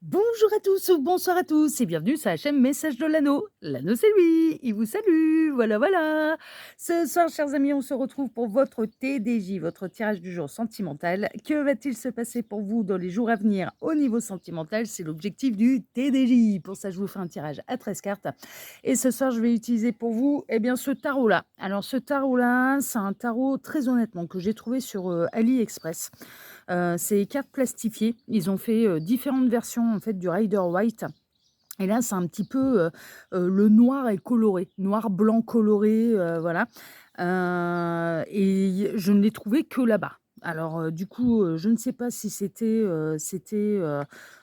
Bonjour à tous ou bonsoir à tous et bienvenue sur la chaîne Message de l'Anneau. L'Anneau c'est lui, il vous salue, voilà voilà. Ce soir chers amis, on se retrouve pour votre TDJ, votre tirage du jour sentimental. Que va-t-il se passer pour vous dans les jours à venir au niveau sentimental? C'est l'objectif du TDJ. Pour ça je vous fais un tirage à 13 cartes. Et ce soir je vais utiliser pour vous ce tarot-là. Alors ce tarot-là, c'est un tarot très honnêtement que j'ai trouvé sur AliExpress. C'est des cartes plastifiées. Ils ont fait différentes versions en fait du Rider White. Et là, c'est un petit peu le noir est coloré, noir blanc coloré, voilà. Et je ne l'ai trouvé que là-bas. Alors, du coup, je ne sais pas si c'était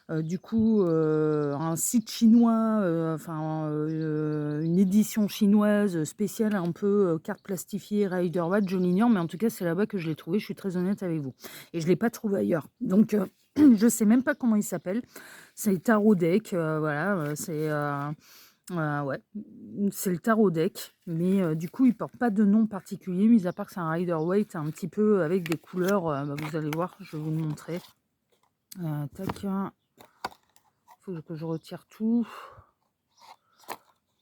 du coup un site chinois, enfin une édition chinoise spéciale, un peu carte plastifiée Rider Waite, je l'ignore, mais en tout cas, c'est là-bas que je l'ai trouvé. Je suis très honnête avec vous, et je l'ai pas trouvé ailleurs. Donc, je sais même pas comment il s'appelle. C'est tarot deck, voilà, ouais, c'est le tarot deck, mais du coup, il porte pas de nom particulier, mis à part que c'est un Rider-Waite un petit peu avec des couleurs, vous allez voir, je vais vous le montrer. Tac, faut que je retire tout.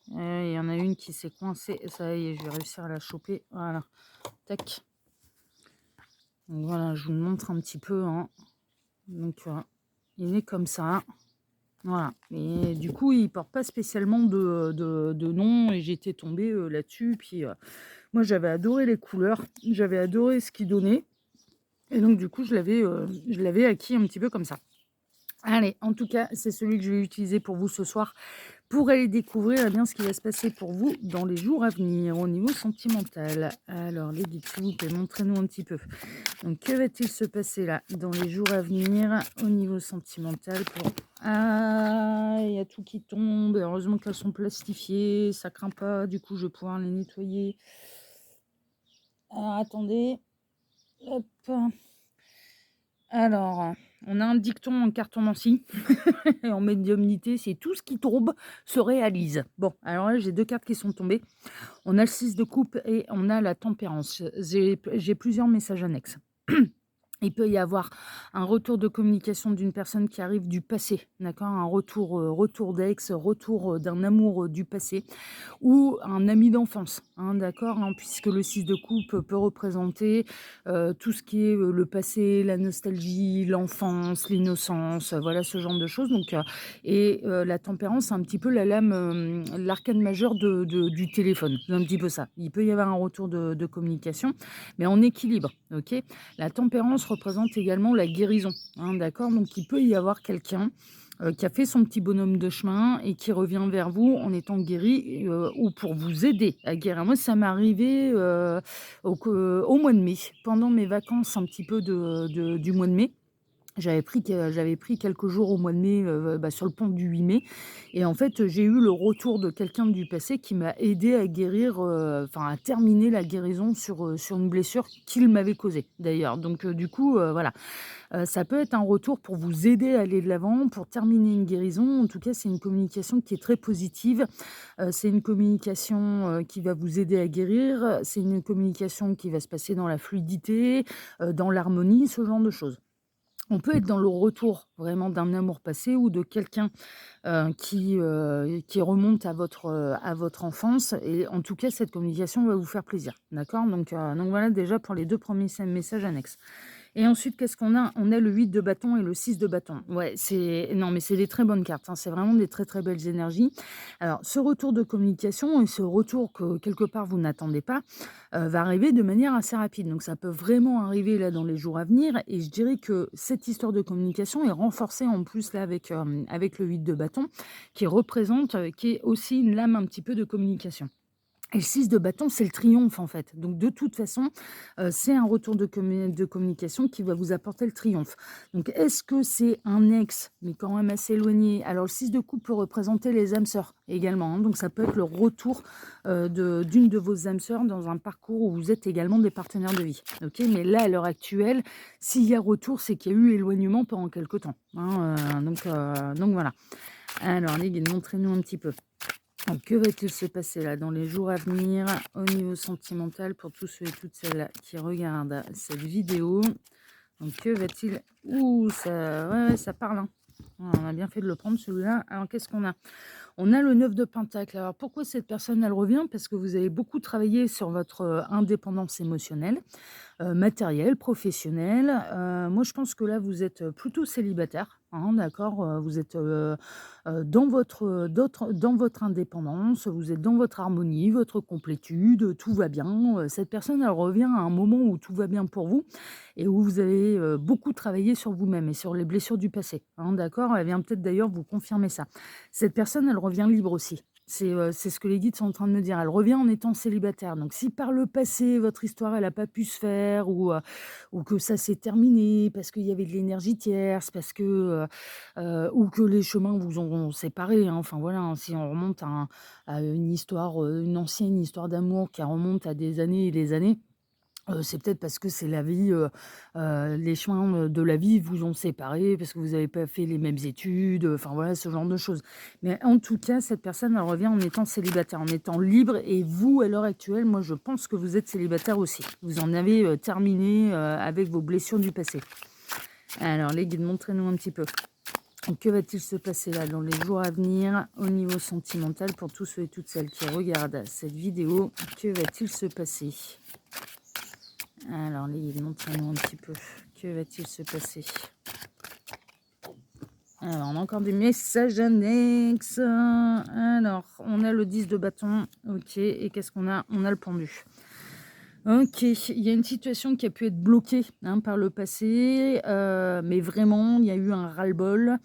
Il y en a une qui s'est coincée, ça y est, je vais réussir à la choper, voilà, tac. Donc voilà, je vous le montre un petit peu, hein. Donc, il est comme ça. Voilà, et du coup, il porte pas spécialement de nom et j'étais tombée, là-dessus. Puis, moi, j'avais adoré les couleurs, j'avais adoré ce qu'il donnait et donc du coup, je l'avais acquis un petit peu comme ça. Allez, en tout cas, c'est celui que je vais utiliser pour vous ce soir pour aller découvrir bien ce qui va se passer pour vous dans les jours à venir au niveau sentimental. Alors, les guides, s'il vous plaît, montrez-nous un petit peu. Donc, que va-t-il se passer là dans les jours à venir au niveau sentimental pour... Ah, il y a tout qui tombe. Heureusement qu'elles sont plastifiées, ça craint pas. Du coup, je vais pouvoir les nettoyer. Alors, attendez. Hop. Alors, on a un dicton en cartomancie et en médiumnité, c'est tout ce qui tombe se réalise. Bon, alors là, j'ai deux cartes qui sont tombées. On a le 6 de coupe et on a la tempérance. J'ai plusieurs messages annexes. Il peut y avoir un retour de communication d'une personne qui arrive du passé, d'accord? Un retour d'ex, retour d'un amour du passé ou un ami d'enfance, hein, d'accord, hein, puisque le 6 de coupe peut représenter tout ce qui est le passé, la nostalgie, l'enfance, l'innocence, voilà ce genre de choses. Donc, la tempérance, c'est un petit peu la lame, l'arcane majeur du téléphone. C'est un petit peu ça. Il peut y avoir un retour de communication, mais en équilibre, ok. La tempérance représente également la guérison, hein, d'accord. Donc, il peut y avoir quelqu'un qui a fait son petit bonhomme de chemin et qui revient vers vous en étant guéri ou pour vous aider à guérir. Moi, ça m'est arrivé au mois de mai, pendant mes vacances un petit peu du mois de mai. J'avais pris quelques jours au mois de mai, sur le pont du 8 mai et en fait, j'ai eu le retour de quelqu'un du passé qui m'a aidé à guérir, enfin à terminer la guérison sur une blessure qu'il m'avait causée d'ailleurs. Donc, du coup, voilà. Ça peut être un retour pour vous aider à aller de l'avant, pour terminer une guérison. En tout cas, c'est une communication qui est très positive. C'est une communication, qui va vous aider à guérir. C'est une communication qui va se passer dans la fluidité, dans l'harmonie, ce genre de choses. On peut être dans le retour vraiment d'un amour passé ou de quelqu'un, qui remonte à votre enfance et en tout cas, cette communication va vous faire plaisir. D'accord? Donc voilà déjà pour les 2 premiers messages annexes. Et ensuite, qu'est-ce qu'on a? On a le 8 de bâton et le 6 de bâton. Ouais, non, mais c'est des très bonnes cartes, hein. C'est vraiment des très, très belles énergies. Alors, ce retour de communication et ce retour que quelque part vous n'attendez pas, va arriver de manière assez rapide. Donc ça peut vraiment arriver là dans les jours à venir et je dirais que cette histoire de communication est renforcée en plus là avec le 8 de bâton qui est aussi une lame un petit peu de communication. Et le 6 de bâton, c'est le triomphe, en fait. Donc, de toute façon, c'est un retour de communication qui va vous apporter le triomphe. Donc, est-ce que c'est un ex, mais quand même assez éloigné? Alors, le 6 de coupe peut représenter les âmes sœurs également, hein. Donc, ça peut être le retour d'une de vos âmes sœurs dans un parcours où vous êtes également des partenaires de vie. Ok, mais là, à l'heure actuelle, s'il y a retour, c'est qu'il y a eu éloignement pendant quelque temps, hein, donc, voilà. Alors, les gars, montrez-nous un petit peu. Donc, que va-t-il se passer là dans les jours à venir au niveau sentimental pour tous ceux et toutes celles qui regardent cette vidéo? Donc, que va-t-il... Ouh, ça, ouais, ça parle, hein. On a bien fait de le prendre celui-là. Alors qu'est-ce qu'on a? On a le 9 de Pentacle. Alors pourquoi cette personne, elle revient? Parce que vous avez beaucoup travaillé sur votre indépendance émotionnelle, matérielle, professionnelle. Moi, je pense que là, vous êtes plutôt célibataire, hein, d'accord? Vous êtes dans votre indépendance, vous êtes dans votre harmonie, votre complétude, tout va bien. Cette personne, elle revient à un moment où tout va bien pour vous et où vous avez beaucoup travaillé sur vous-même et sur les blessures du passé, hein, d'accord? Elle vient peut-être d'ailleurs vous confirmer ça. Cette personne, elle revient libre aussi. C'est ce que les guides sont en train de me dire. Elle revient en étant célibataire. Donc si par le passé, votre histoire, elle a pas pu se faire ou que ça s'est terminé parce qu'il y avait de l'énergie tierce, parce que, ou que les chemins vous ont séparés, hein. Enfin voilà, hein, si on remonte à une histoire, une ancienne histoire d'amour qui remonte à des années et des années, c'est peut-être parce que c'est la vie, les chemins, de la vie vous ont séparés, parce que vous avez pas fait les mêmes études, enfin voilà, ce genre de choses. Mais en tout cas, cette personne, elle revient en étant célibataire, en étant libre et vous, à l'heure actuelle, moi, je pense que vous êtes célibataire aussi. Vous en avez, terminé, avec vos blessures du passé. Alors les guides, montrez-nous un petit peu. Que va-t-il se passer là dans les jours à venir au niveau sentimental pour tous ceux et toutes celles qui regardent cette vidéo? Que va-t-il se passer? Alors, montrez-nous un petit peu. Que va-t-il se passer? Alors, on a encore des messages annexes. Alors, on a le 10 de bâton. Ok. Et qu'est-ce qu'on a? On a le pendu. Ok. Il y a une situation qui a pu être bloquée, hein, par le passé. Mais vraiment, il y a eu un ras-le-bol.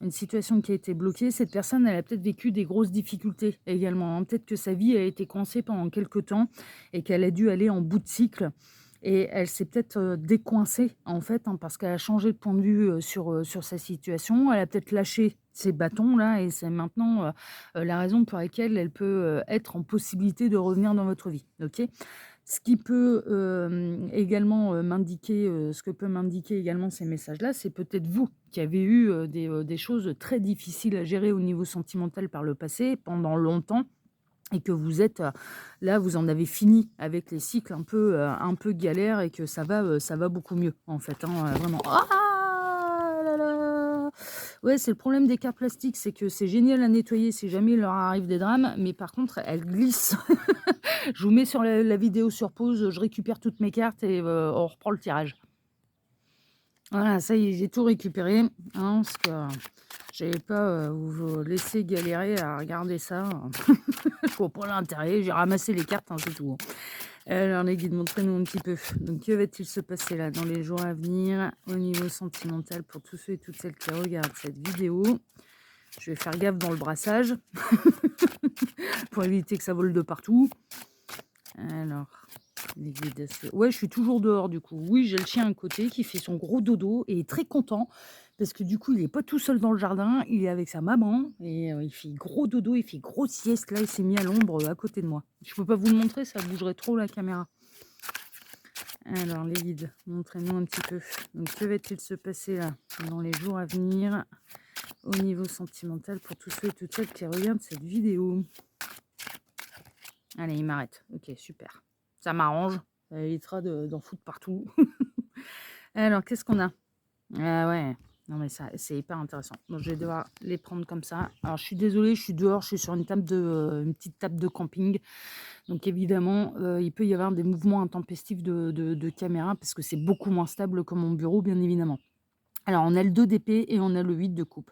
Une situation qui a été bloquée. Cette personne, elle a peut-être vécu des grosses difficultés également, hein. Peut-être que sa vie a été coincée pendant quelques temps et qu'elle a dû aller en bout de cycle. Et elle s'est peut-être, décoincée en fait, hein, parce qu'elle a changé de point de vue, sur sa situation. Elle a peut-être lâché ces bâtons-là et c'est maintenant, la raison pour laquelle elle peut, être en possibilité de revenir dans votre vie, OK? Ce qui peut, également, m'indiquer, ce que peut m'indiquer également ces messages-là, c'est peut-être vous qui avez eu, des choses très difficiles à gérer au niveau sentimental par le passé, pendant longtemps et que vous êtes, là, vous en avez fini avec les cycles un peu galères et que ça va beaucoup mieux, en fait, hein, vraiment. Ah là là! Ouais, c'est le problème des cartes plastiques, c'est que c'est génial à nettoyer si jamais il leur arrive des drames, mais par contre, elles glissent. Je vous mets sur la vidéo sur pause, je récupère toutes mes cartes et on reprend le tirage. Voilà, ça y est, j'ai tout récupéré, hein, parce que j'allais pas, vous laisser galérer à regarder ça. Je vois pas l'intérêt, j'ai ramassé les cartes, hein, c'est tout. Alors les guides, montrez-nous un petit peu. Donc que va-t-il se passer là dans les jours à venir au niveau sentimental pour tous ceux et toutes celles qui regardent cette vidéo? Je vais faire gaffe dans le brassage pour éviter que ça vole de partout. Alors, les guides, ouais, je suis toujours dehors du coup. Oui, j'ai le chien à côté qui fait son gros dodo et est très content parce que du coup, il est pas tout seul dans le jardin, il est avec sa maman et il fait gros dodo, il fait grosse sieste là, il s'est mis à l'ombre à côté de moi. Je peux pas vous le montrer, ça bougerait trop la caméra. Alors, les guides, montrez-nous un petit peu. Donc, que va-t-il se passer là dans les jours à venir au niveau sentimental pour tous ceux et toutes celles qui regardent cette vidéo? Allez, il m'arrête. Ok, super. Ça m'arrange. Ça évitera d'en foutre partout. Alors, qu'est-ce qu'on a? Ah ouais. Non, mais ça, c'est hyper intéressant. Donc, je vais devoir les prendre comme ça. Alors, je suis désolée, je suis dehors. Je suis sur une petite table de camping. Donc, évidemment, il peut y avoir des mouvements intempestifs de caméra parce que c'est beaucoup moins stable que mon bureau, bien évidemment. Alors, on a le 2 d'épée et on a le 8 de coupe.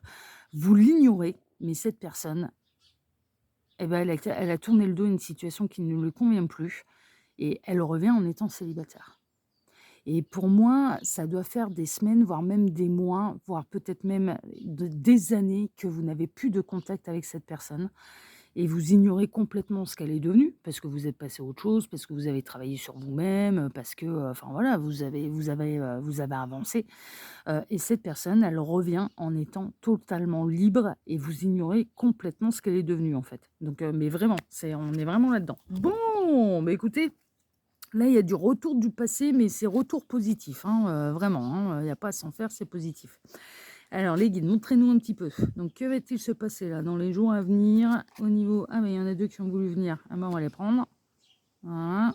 Vous l'ignorez, mais cette personne, eh ben, elle a tourné le dos à une situation qui ne lui convient plus et elle revient en étant célibataire. Et pour moi, ça doit faire des semaines, voire même des mois, voire peut-être même des années que vous n'avez plus de contact avec cette personne et vous ignorez complètement ce qu'elle est devenue parce que vous êtes passé à autre chose, parce que vous avez travaillé sur vous-même, parce que, enfin voilà, vous avez avancé. Et cette personne, elle revient en étant totalement libre et vous ignorez complètement ce qu'elle est devenue en fait. Donc, mais vraiment, on est vraiment là-dedans. Bon, bah écoutez, là il y a du retour du passé, mais c'est retour positif, hein, vraiment, hein, il n'y a pas à s'en faire, c'est positif. Alors les guides, montrez-nous un petit peu. Donc que va-t-il se passer là dans les jours à venir au niveau... Ah mais il y en a deux qui ont voulu venir. Ah ben on va les prendre. Voilà.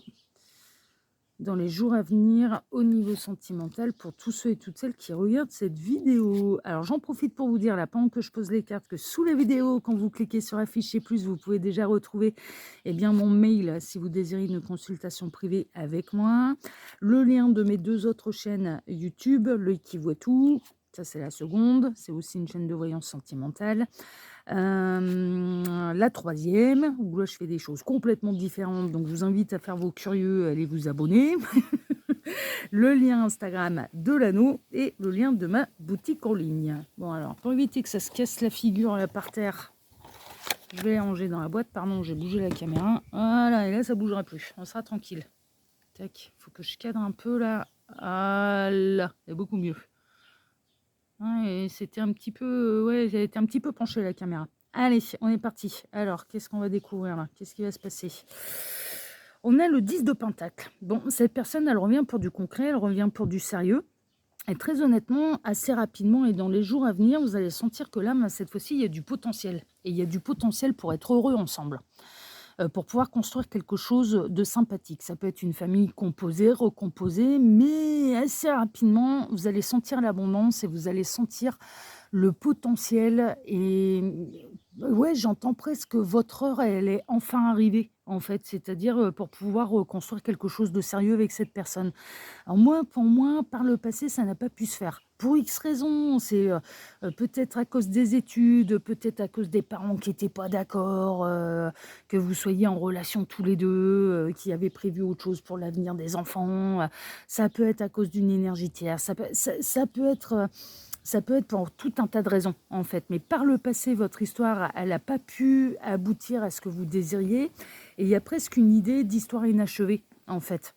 dans les jours à venir au niveau sentimental pour tous ceux et toutes celles qui regardent cette vidéo. Alors j'en profite pour vous dire là, pendant que je pose les cartes, que sous la vidéo, quand vous cliquez sur afficher plus, vous pouvez déjà retrouver mon mail si vous désirez une consultation privée avec moi, le lien de mes 2 autres chaînes YouTube, l'œil qui voit tout, ça c'est la seconde, c'est aussi une chaîne de voyance sentimentale. La troisième, où là je fais des choses complètement différentes, donc je vous invite à faire vos curieux, allez vous abonner. Le lien Instagram de l'anneau et le lien de ma boutique en ligne. Bon alors, pour éviter que ça se casse la figure là par terre, je vais les ranger dans la boîte. Pardon, j'ai bougé la caméra. Voilà, et là ça bougera plus, on sera tranquille. Tac, faut que je cadre un peu là. Voilà, c'est beaucoup mieux. Ouais, c'était un petit peu, ouais, j'ai été un petit peu penché la caméra. Allez, on est parti. Alors, qu'est-ce qu'on va découvrir là? Qu'est-ce qui va se passer? On a le 10 de Pentacle. Bon, cette personne, elle revient pour du concret, elle revient pour du sérieux. Et très honnêtement, assez rapidement et dans les jours à venir, vous allez sentir que là, cette fois-ci, il y a du potentiel. Et il y a du potentiel pour être heureux ensemble. Pour pouvoir construire quelque chose de sympathique. Ça peut être une famille composée, recomposée, mais assez rapidement, vous allez sentir l'abondance et vous allez sentir le potentiel. Et ouais, j'entends presque votre heure, elle est enfin arrivée, en fait. C'est-à-dire pour pouvoir construire quelque chose de sérieux avec cette personne. Alors moi, pour moi, par le passé, ça n'a pas pu se faire. Pour X raisons, c'est peut-être à cause des études, peut-être à cause des parents qui n'étaient pas d'accord, que vous soyez en relation tous les deux, qui avaient prévu autre chose pour l'avenir des enfants. Ça peut être à cause d'une énergie tierce, ça peut être pour tout un tas de raisons, en fait. Mais par le passé, votre histoire, elle n'a pas pu aboutir à ce que vous désiriez. Et il y a presque une idée d'histoire inachevée, en fait,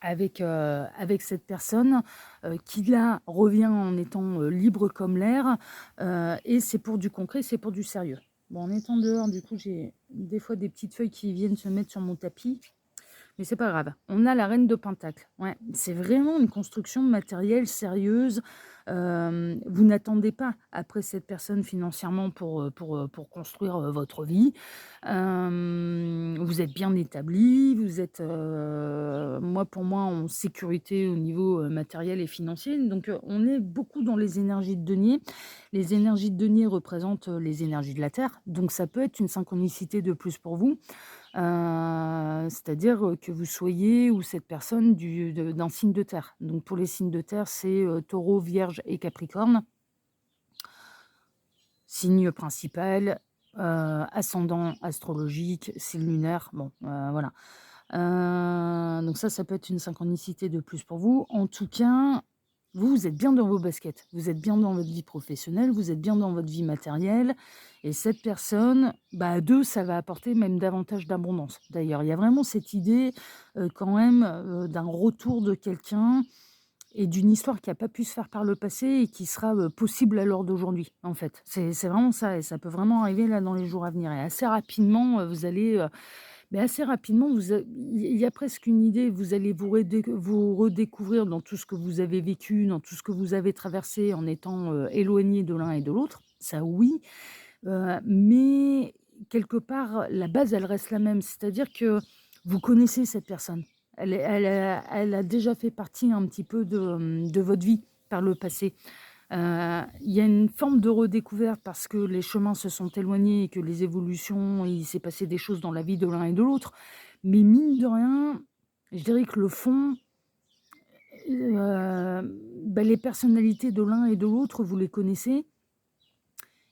avec cette personne qui là revient en étant libre comme l'air, et c'est pour du concret, c'est pour du sérieux. Bon, en étant dehors, du coup, j'ai des fois des petites feuilles qui viennent se mettre sur mon tapis, mais c'est pas grave. On a la reine de Pentacle. Ouais, c'est vraiment une construction matérielle sérieuse. Vous n'attendez pas après cette personne financièrement pour construire votre vie. Vous êtes bien établi, vous êtes, pour moi, en sécurité au niveau matériel et financier. Donc, on est beaucoup dans les énergies de denier. Les énergies de denier représentent les énergies de la Terre. Donc, ça peut être une synchronicité de plus pour vous. C'est-à-dire que vous soyez ou cette personne d'un signe de terre. Donc pour les signes de terre, c'est taureau, vierge et capricorne. Signe principal, ascendant astrologique, signe lunaire. Bon, voilà. Donc ça peut être une synchronicité de plus pour vous. En tout cas, vous êtes bien dans vos baskets, vous êtes bien dans votre vie professionnelle, vous êtes bien dans votre vie matérielle. Et cette personne, à deux, ça va apporter même davantage d'abondance. D'ailleurs, il y a vraiment cette idée quand même d'un retour de quelqu'un et d'une histoire qui n'a pas pu se faire par le passé et qui sera possible à l'heure d'aujourd'hui, en fait. C'est vraiment ça, et ça peut vraiment arriver là dans les jours à venir. Et assez rapidement, vous allez... Mais assez rapidement, il y a presque une idée, vous allez vous redécouvrir dans tout ce que vous avez vécu, dans tout ce que vous avez traversé en étant éloigné de l'un et de l'autre. Ça, oui. Mais quelque part, la base, elle reste la même. C'est-à-dire que vous connaissez cette personne. Elle a déjà fait partie un petit peu de votre vie par le passé. Il y a une forme de redécouverte parce que les chemins se sont éloignés et que les évolutions, il s'est passé des choses dans la vie de l'un et de l'autre. Mais mine de rien, je dirais que le fond, les personnalités de l'un et de l'autre, vous les connaissez.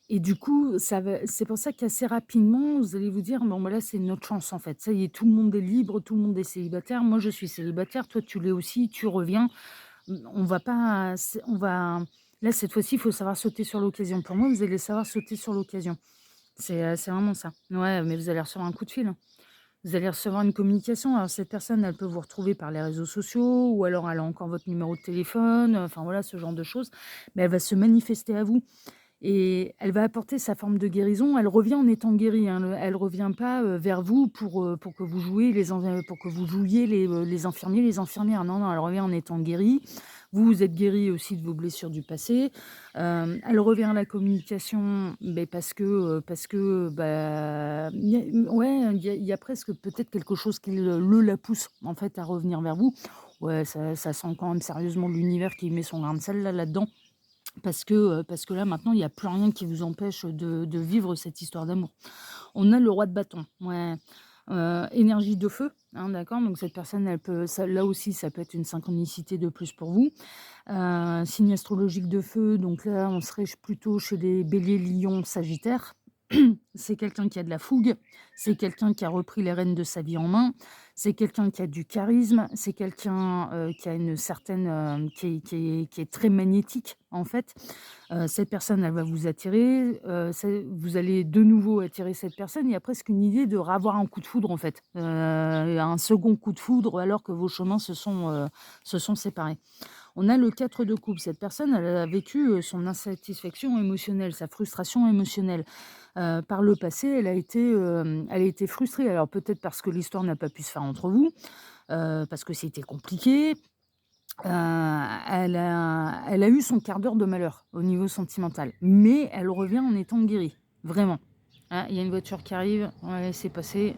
Et du coup, c'est pour ça qu'assez rapidement, vous allez vous dire, bon, là, c'est notre chance en fait. Ça y est, tout le monde est libre, tout le monde est célibataire. Moi, je suis célibataire, toi, tu l'es aussi, tu reviens. On va pas, là, cette fois-ci, il faut savoir sauter sur l'occasion. Pour moi, vous allez savoir sauter sur l'occasion. C'est vraiment ça. Ouais, mais vous allez recevoir un coup de fil, hein. Vous allez recevoir une communication. Alors, cette personne, elle peut vous retrouver par les réseaux sociaux ou alors elle a encore votre numéro de téléphone. Enfin, voilà, ce genre de choses. Mais elle va se manifester à vous et elle va apporter sa forme de guérison. Elle revient en étant guérie, hein. Elle revient pas vers vous pour que vous jouiez pour que vous jouiez les infirmiers, les infirmières. Non, non, elle revient en étant guérie. Vous, vous êtes guéri aussi de vos blessures du passé. Elle revient à la communication, beh, parce que, bah, ouais, il y a presque peut-être quelque chose qui la pousse, en fait, à revenir vers vous. Ouais, ça sent quand même sérieusement l'univers qui met son grain de sel là-dedans. Parce que là, maintenant, il y a plus rien qui vous empêche de vivre cette histoire d'amour. On a le roi de bâton, ouais, énergie de feu, hein, d'accord? Donc cette personne, elle peut ça là aussi, ça peut être une synchronicité de plus pour vous. Signe astrologique de feu, donc là, on serait plutôt chez les béliers, lions, sagittaires. C'est quelqu'un qui a de la fougue, c'est quelqu'un qui a repris les rênes de sa vie en main, c'est quelqu'un qui a du charisme, c'est quelqu'un, qui a une certaine, qui est très magnétique, en fait. Cette personne, elle va vous attirer, vous allez de nouveau attirer cette personne. Il y a presque une idée de ravoir un coup de foudre, en fait, un second coup de foudre alors que vos chemins se sont séparés. On a le 4 de coupe. Cette personne, elle a vécu, son insatisfaction émotionnelle, sa frustration émotionnelle. Par le passé, elle a été frustrée. Alors peut-être parce que l'histoire n'a pas pu se faire entre vous, parce que c'était compliqué. Elle a eu son quart d'heure de malheur au niveau sentimental, mais elle revient en étant guérie, vraiment. Ah, il y a une voiture qui arrive, on va laisser passer.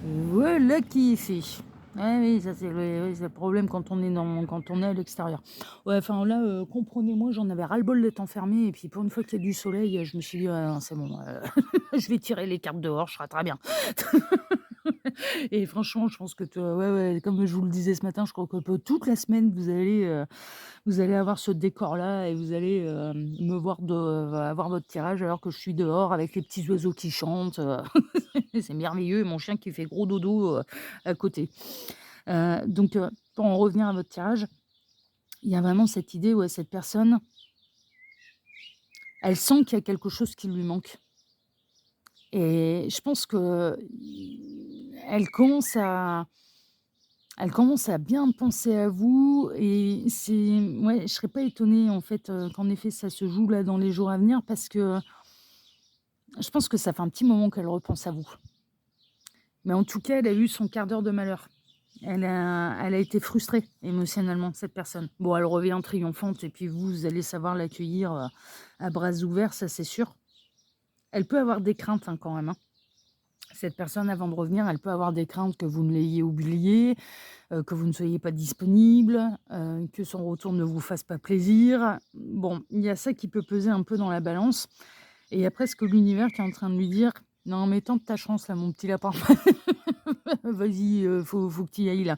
Voilà qui est fait. Ah oui, ça c'est le problème quand on est à l'extérieur. Ouais, enfin là, comprenez-moi, j'en avais ras-le-bol d'être enfermée et puis pour une fois qu'il y a du soleil, je me suis dit: «Ah non, c'est bon, je vais tirer les cartes dehors, je serai très bien». Et franchement, je pense que ouais, ouais, comme je vous le disais ce matin, je crois que toute la semaine, vous allez avoir ce décor-là et vous allez, me voir avoir votre tirage alors que je suis dehors avec les petits oiseaux qui chantent, c'est merveilleux et mon chien qui fait gros dodo, à côté. Donc pour en revenir à votre tirage, il y a vraiment cette idée, ouais, cette personne, elle sent qu'il y a quelque chose qui lui manque et je pense que elle commence à elle commence à bien penser à vous et ouais, je serais pas étonnée en fait, qu'en effet ça se joue là dans les jours à venir parce que je pense que ça fait un petit moment qu'elle repense à vous. Mais en tout cas, elle a eu son quart d'heure de malheur. Elle a été frustrée émotionnellement, cette personne. Bon, elle revient triomphante et puis vous allez savoir l'accueillir, à bras ouverts, ça c'est sûr. Elle peut avoir des craintes, hein, quand même, hein. Cette personne, avant de revenir, elle peut avoir des craintes que vous ne l'ayez oubliée, que vous ne soyez pas disponible, que son retour ne vous fasse pas plaisir. Bon, il y a ça qui peut peser un peu dans la balance et il y a presque l'univers qui est en train de lui dire: «Non mais tente ta chance là, mon petit lapin. Vas-y, faut que tu y ailles là».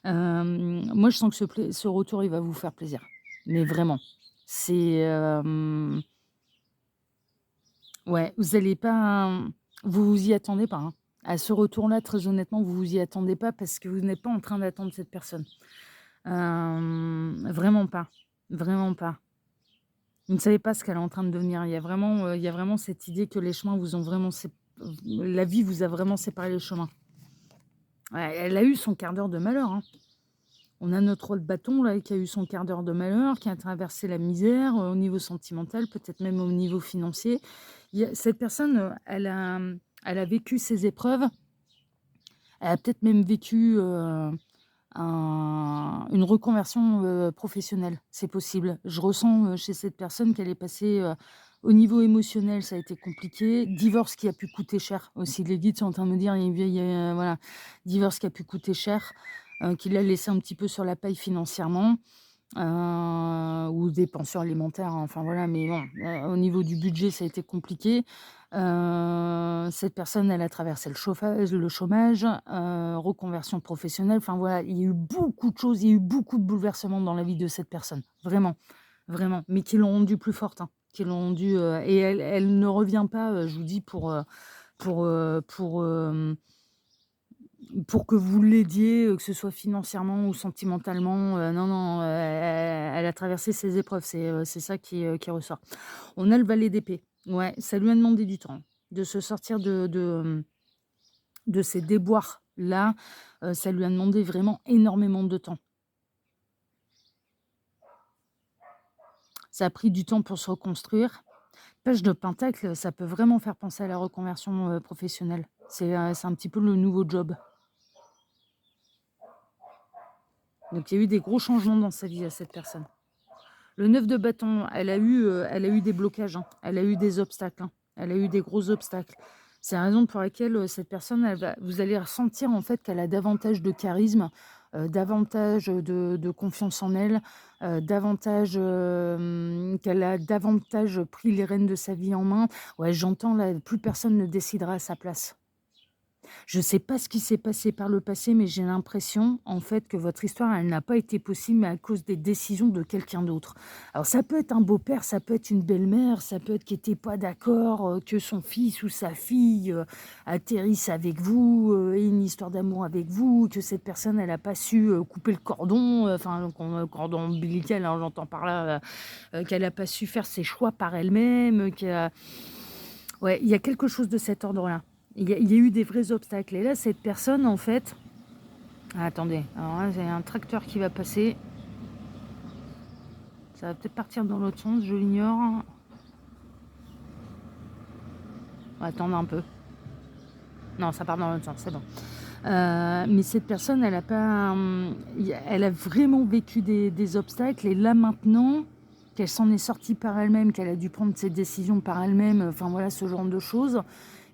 Moi je sens que ce retour, il va vous faire plaisir, mais vraiment. C'est, ouais, vous allez pas, vous vous y attendez pas, hein. À ce retour-là, très honnêtement, vous vous y attendez pas parce que vous n'êtes pas en train d'attendre cette personne. Vraiment pas, vraiment pas. Vous ne savez pas ce qu'elle est en train de devenir. Il y a vraiment cette idée que les chemins vous ont vraiment la vie vous a vraiment séparé les chemins. Ouais, elle a eu son quart d'heure de malheur, hein. On a notre rôle de bâton là qui a eu son quart d'heure de malheur, qui a traversé la misère, au niveau sentimental, peut-être même au niveau financier. Cette personne, elle a vécu ses épreuves, elle a peut-être même vécu, une reconversion, professionnelle, c'est possible. Je ressens, chez cette personne qu'elle est passée, au niveau émotionnel, ça a été compliqué. Divorce qui a pu coûter cher aussi. Les guides sont en train de me dire, voilà, divorce qui a pu coûter cher, qui l'a laissé un petit peu sur la paille financièrement. Ou des pensions alimentaires, hein, enfin voilà, mais bon, au niveau du budget, ça a été compliqué. Cette personne, elle a traversé le chômage, reconversion professionnelle, enfin voilà, il y a eu beaucoup de choses, il y a eu beaucoup de bouleversements dans la vie de cette personne, vraiment, vraiment, mais qui l'ont rendue plus forte, hein, qui l'ont rendue, et elle ne revient pas, je vous dis pour, pour que vous l'aidiez, que ce soit financièrement ou sentimentalement, non, non, elle a traversé ses épreuves, c'est ça qui ressort. On a le valet d'épée. Ouais, ça lui a demandé du temps de se sortir de ces déboires-là, ça lui a demandé vraiment énormément de temps. Ça a pris du temps pour se reconstruire. Page de pentacle, ça peut vraiment faire penser à la reconversion, professionnelle. C'est un petit peu le nouveau job. Donc il y a eu des gros changements dans sa vie à cette personne. Le 9 de bâton, elle a eu des blocages, hein. Elle a eu des obstacles, hein. Elle a eu des gros obstacles. C'est la raison pour laquelle cette personne, vous allez ressentir en fait qu'elle a davantage de charisme, davantage de confiance en elle, qu'elle a davantage pris les rênes de sa vie en main. Ouais, j'entends là, plus personne ne décidera à sa place. Je ne sais pas ce qui s'est passé par le passé, mais j'ai l'impression, en fait, que votre histoire, elle n'a pas été possible, mais à cause des décisions de quelqu'un d'autre. Alors, ça peut être un beau-père, ça peut être une belle-mère, ça peut être qui n'était pas d'accord, que son fils ou sa fille atterrisse avec vous, ait une histoire d'amour avec vous, que cette personne, elle n'a pas su couper le cordon, le cordon ombilical, hein, j'entends par là, qu'elle n'a pas su faire ses choix par elle-même, ouais, il y a quelque chose de cet ordre-là. Il y a eu des vrais obstacles. Et là, cette personne, en fait... Ah, attendez, alors là, j'ai un tracteur qui va passer. Ça va peut-être partir dans l'autre sens, je l'ignore. On va attendre un peu. Non, ça part dans l'autre sens, c'est bon. Mais cette personne, elle a vraiment vécu des obstacles. Et là, maintenant, qu'elle s'en est sortie par elle-même, qu'elle a dû prendre ses décisions par elle-même, enfin voilà, ce genre de choses...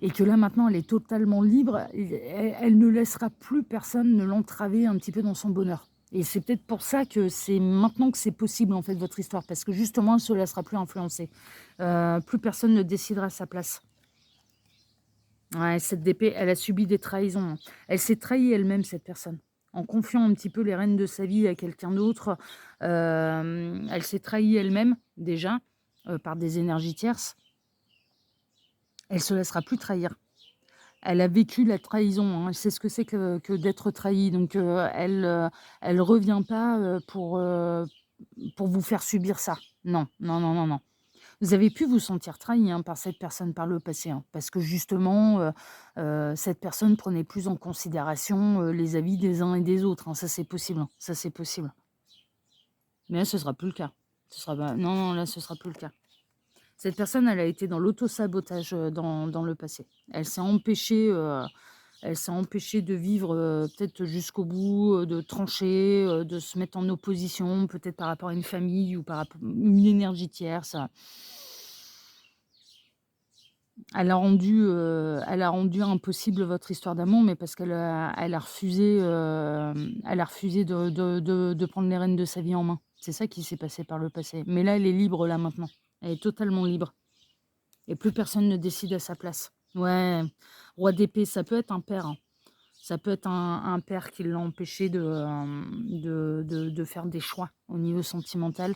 Et que là, maintenant, elle est totalement libre. Elle ne laissera plus personne ne l'entraver un petit peu dans son bonheur. Et c'est peut-être pour ça que c'est maintenant que c'est possible, en fait, votre histoire. Parce que justement, elle ne se laissera plus influencer. Plus personne ne décidera à sa place. Ouais, cette DP, elle a subi des trahisons. Elle s'est trahie elle-même, cette personne. En confiant un petit peu les rênes de sa vie à quelqu'un d'autre. Elle s'est trahie elle-même, déjà, par des énergies tierces. Elle ne se laissera plus trahir. Elle a vécu la trahison, hein. Elle sait ce que c'est que d'être trahie. Donc, elle ne revient pas pour vous faire subir ça. Non, non, non, non, non. Vous avez pu vous sentir trahi, hein, par cette personne par le passé, hein, parce que justement, cette personne prenait plus en considération les avis des uns et des autres, hein. Ça, c'est possible, hein. Ça, c'est possible. Mais là, ce ne sera plus le cas. Non, non, là, ce ne sera plus le cas. Cette personne, elle a été dans l'auto-sabotage dans le passé. Elle s'est empêchée de vivre peut-être jusqu'au bout, de trancher, de se mettre en opposition, peut-être par rapport à une famille ou par rapport à une énergie tierce. Elle a rendu impossible votre histoire d'amour, mais parce elle a refusé de prendre les rênes de sa vie en main. C'est ça qui s'est passé par le passé. Mais là, elle est libre, là, maintenant. Elle est totalement libre. Et plus personne ne décide à sa place. Ouais, roi d'épée, ça peut être un père, hein. Ça peut être un père qui l'a empêché de faire des choix au niveau sentimental,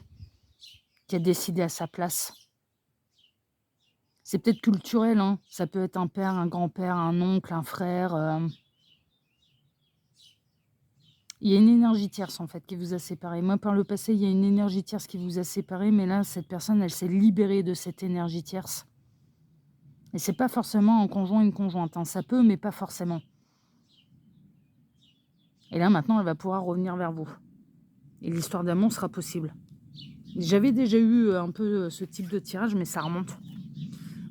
qui a décidé à sa place. C'est peut-être culturel, hein. Ça peut être un père, un grand-père, un oncle, un frère. Il y a une énergie tierce, en fait, qui vous a séparés. Moi, par le passé, il y a une énergie tierce qui vous a séparés, mais là, cette personne, elle s'est libérée de cette énergie tierce. Et c'est pas forcément un conjoint, une conjointe, hein. Ça peut, mais pas forcément. Et là, maintenant, elle va pouvoir revenir vers vous. Et l'histoire d'amour sera possible. J'avais déjà eu un peu ce type de tirage, mais ça remonte.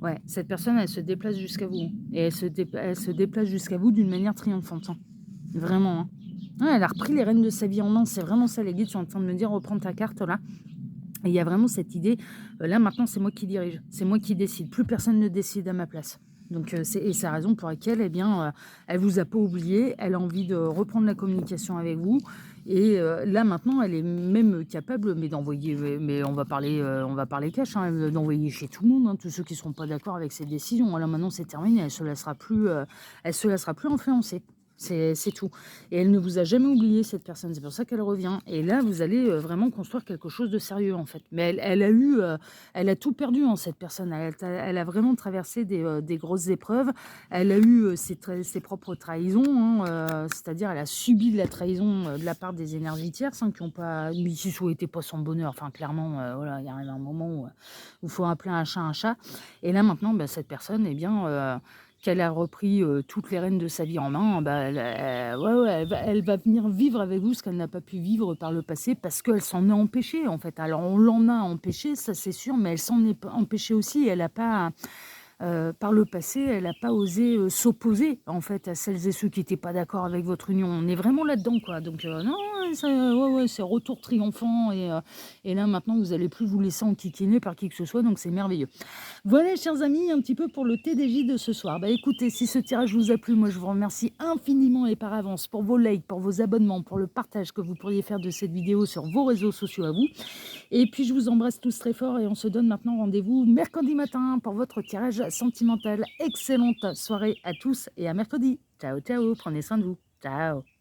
Ouais, cette personne, elle se déplace jusqu'à vous. Et elle se déplace jusqu'à vous d'une manière triomphante, hein. Vraiment, hein. Ouais, elle a repris les rênes de sa vie en main. C'est vraiment ça, les guides sont en train de me dire, reprends ta carte, là. Et il y a vraiment cette idée, là, maintenant, c'est moi qui dirige. C'est moi qui décide. Plus personne ne décide à ma place. Donc, c'est la raison pour laquelle, eh bien, elle vous a pas oublié. Elle a envie de reprendre la communication avec vous. Et là, maintenant, elle est même capable, mais d'envoyer, mais on va parler cash, hein, d'envoyer chez tout le monde, hein, tous ceux qui ne seront pas d'accord avec ses décisions. Là, maintenant, c'est terminé. Elle se laissera plus influencer. C'est tout. Et elle ne vous a jamais oublié, cette personne. C'est pour ça qu'elle revient. Et là, vous allez vraiment construire quelque chose de sérieux, en fait. Mais elle a tout perdu, hein, cette personne. Elle a vraiment traversé des grosses épreuves. Elle a eu ses propres trahisons, hein, c'est-à-dire elle a subi de la trahison de la part des énergies tierces, hein, qui ne souhaitaient pas son bonheur. Enfin, clairement, voilà, il y a un moment où il faut appeler un chat un chat. Et là, maintenant, cette personne, eh bien... qu'elle a repris toutes les rênes de sa vie en main, ouais, elle va venir vivre avec vous ce qu'elle n'a pas pu vivre par le passé parce qu'elle s'en est empêchée, en fait. Alors, on l'en a empêché, ça c'est sûr, mais elle s'en est empêchée aussi. Elle n'a pas... par le passé, elle n'a pas osé s'opposer en fait à celles et ceux qui n'étaient pas d'accord avec votre union. On est vraiment là-dedans, quoi. Donc non, ouais, c'est retour triomphant et là maintenant vous allez plus vous laisser enquiquiner par qui que ce soit, donc c'est merveilleux. Voilà, chers amis, un petit peu pour le TDJ de ce soir. Bah écoutez, si ce tirage vous a plu, moi je vous remercie infiniment et par avance pour vos likes, pour vos abonnements, pour le partage que vous pourriez faire de cette vidéo sur vos réseaux sociaux à vous. Et puis je vous embrasse tous très fort et on se donne maintenant rendez-vous mercredi matin pour votre tirage sentimental. Excellente soirée à tous et à mercredi. Ciao, ciao, prenez soin de vous. Ciao.